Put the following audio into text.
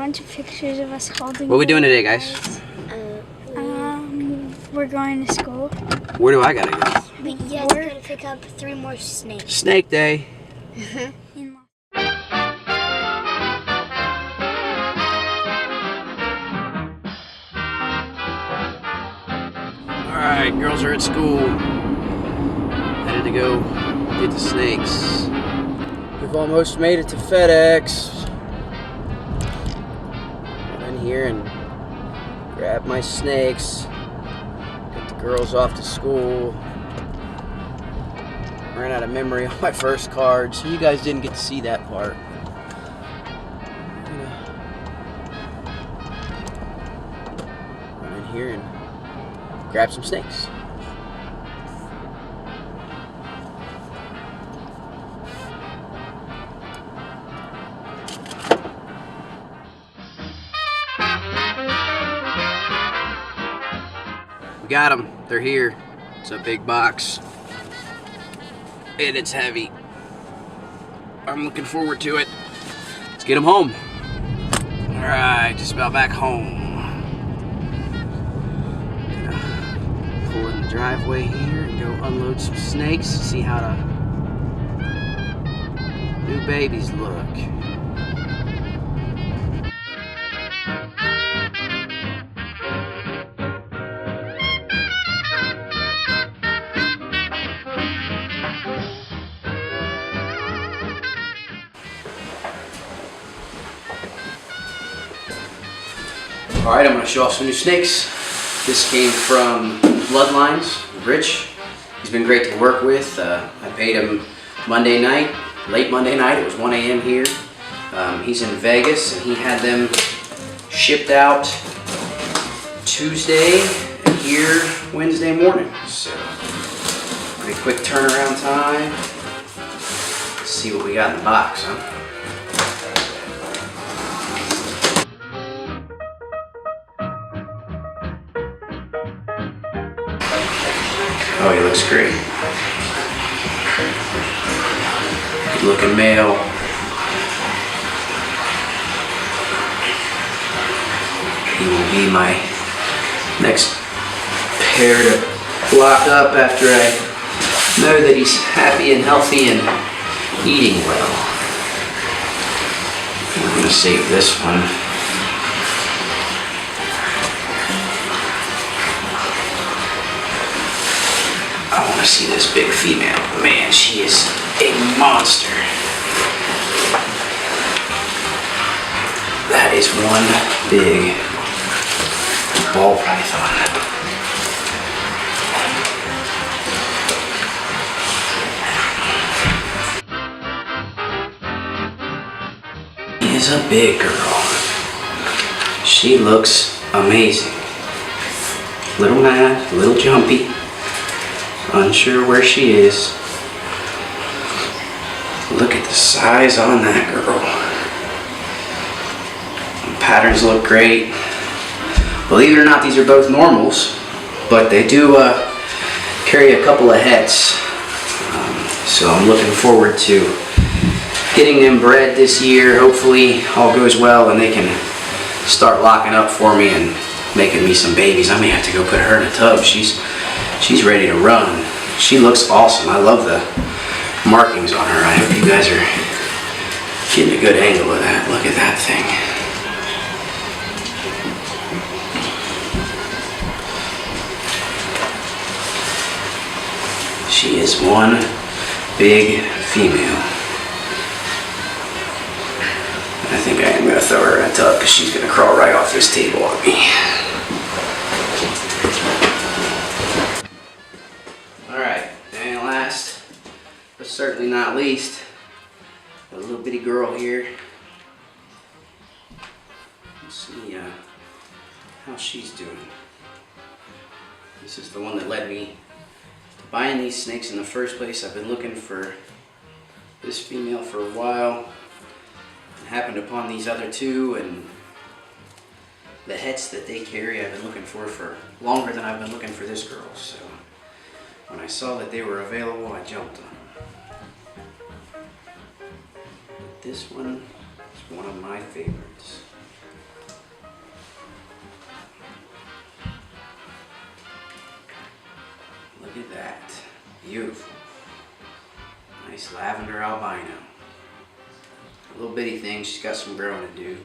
bunch of pictures of us holding. What are we doing today, guys? We're going to school. Where do I gotta go? You have to go to pick up 3 more snakes. Snake Day. Alright, girls are at school. Headed to go get the snakes. We've almost made it to FedEx. Get in here and grab my snakes. Get the girls off to school. Ran out of memory on my first card, so you guys didn't get to see that part. Run in here and grab some snakes. We got them. They're here. It's a big box. And it's heavy. I'm looking forward to it. Let's get them home. Alright, just about back home. Gonna pull in the driveway here and go unload some snakes, see how the new babies look. Alright, I'm going to show off some new snakes. This came from Bloodlines, Rich. He's been great to work with. I paid him Monday night, late Monday night. It was 1 a.m. here. He's in Vegas and he had them shipped out Tuesday and here Wednesday morning. So, pretty quick turnaround time. Let's see what we got in the box, huh? Oh, he looks great. Good looking male. He will be my next pair to lock up after I know that he's happy and healthy and eating well. I'm going to save this one. I want to see this big female. Man, she is a monster. That is one big ball python. She is a big girl. She looks amazing. Little mad, little jumpy. Unsure where she is. Look at the size on that girl. The patterns look great. Believe it or not, these are both normals, but they do carry a couple of heads. So I'm looking forward to getting them bred this year. Hopefully all goes well and they can start locking up for me and making me some babies. I may have to go put her in a tub. She's ready to run. She looks awesome. I love the markings on her. I hope you guys are getting a good angle of that. Look at that thing. She is one big female. I think I am going to throw her in a tub because she's going to crawl right off this table on me. But certainly not least, a little bitty girl here. Let's see how she's doing. This is the one that led me to buying these snakes in the first place. I've been looking for this female for a while. I happened upon these other two, and the heads that they carry I've been looking for longer than I've been looking for this girl. So when I saw that they were available, I jumped on them. This one is one of my favorites. Look at that. Beautiful. Nice lavender albino. A little bitty thing, she's got some growing to do.